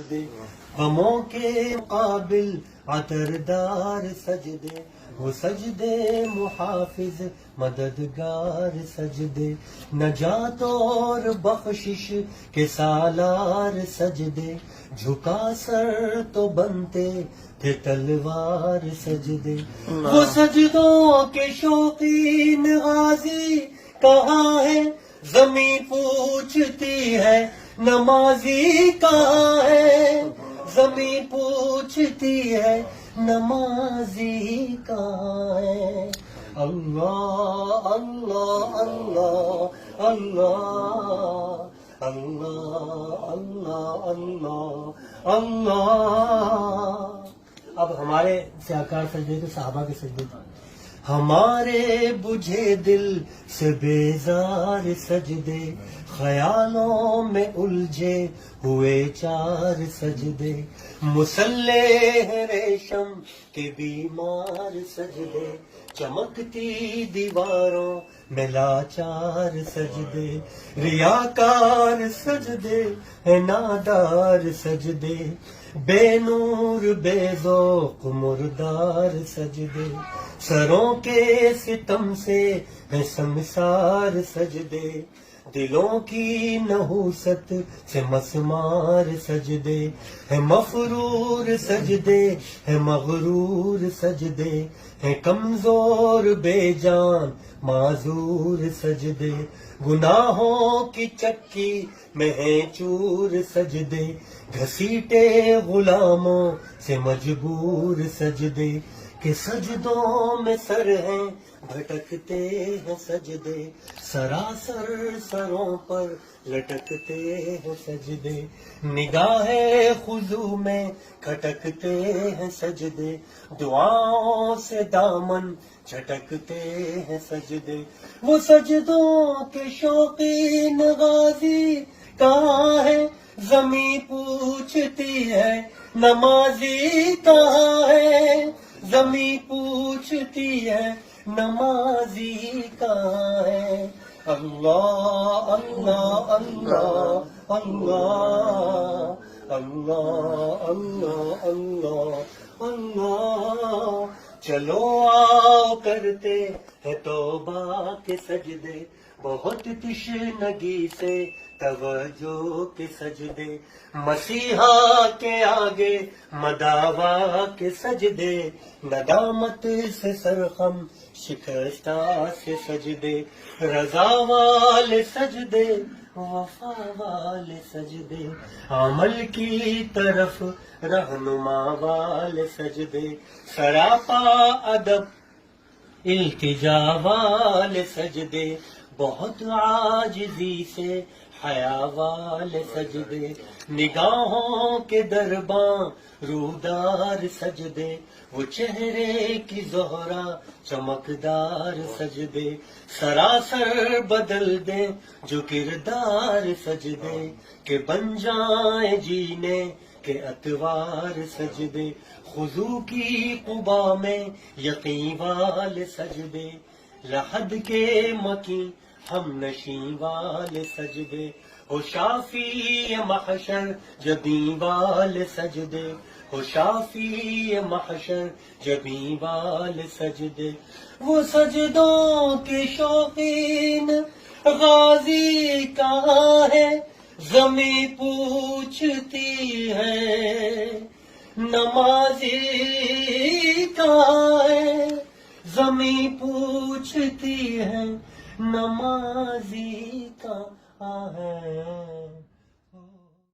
سجدے، غموں کے مقابل عطردار سجدے، وہ سجدے محافظ مددگار سجدے، نجات اور بخشش کے سالار سجدے، جھکا سر تو بنتے تھے تلوار سجدے، وہ سجدوں کے شوقین غازی کہاں ہے، زمیں پوچھتی ہے نمازی کہاں ہے، زمیں پوچھتی ہے نمازی کہاں ہے، اللہ اللہ اللہ اللہ اللہ اللہ اللہ اللہ۔ اب ہمارے سیاکار سجدے تو صحابہ کے سجدے تھے، ہمارے بجھے دل سے بیزار سجدے، خیالوں میں الجھے ہوئے چار سجدے، مسلح ریشم کے بیمار سجدے، چمکتی دیواروں میں لاچار سجدے، ریاکار سجدے ہے نادار سجدے، بے نور بے ذوق مردار سجدے، سروں کے ستم سے ہے سمسار سجدے، دلوں کی نحوست سے مسمار سجدے، ہے مفرور سجدے ہے مغرور سجدے، ہے کمزور بے جان معذور سجدے، گناہوں کی چکی میں ہے چور سجدے، گھسیٹے غلاموں سے مجبور سجدے، کہ سجدوں میں سر ہیں بھٹکتے ہیں سجدے، سراسر سروں پر لٹکتے ہیں سجدے، نگاہ خضوع میں کھٹکتے ہیں سجدے، دعاؤں سے دامن چھٹکتے ہیں سجدے، وہ سجدوں کے شوقین غازی کہاں ہے، زمیں پوچھتی ہے نمازی کہاں ہے، زمیں پوچھتی ہے نمازی کہاں ہے، اللہ اللہ اللہ اللہ اللہ اللہ اللہ اللہ۔ چلو آؤ کرتے ہیں توبہ کے سجدے، بہت تشنگی سے توجہ کے سجدے، مسیحا کے آگے مداوا کے سجدے، ندامت سے سرخم شکستہ سے سجدے، رضا والے سجدے وفا والے سجدے، عمل کی طرف رہنما والے سجدے، سراپا ادب التجا والے سجدے، بہت عاجزی سے حیا والے سجدے، نگاہوں کے درباں رودار سجدے، وہ چہرے کی زہرا چمکدار سجدے، سراسر بدل دیں جو کردار سجدے، کہ بن جائیں جینے کے اتوار سجدے، خضوع کی قبا میں یقین والے سجدے، لحد کے مکی ہم نشیں والے سجدے، ہو شافی محشر جبیں والے سجدے، ہو شافی محشر جبیں والے سجدے، وہ سجدوں کے شوقین غازی کہاں ہے، زمیں پوچھتی ہے نمازی کہاں ہے، زمیں پوچھتی ہے نمازی کہاں ہے۔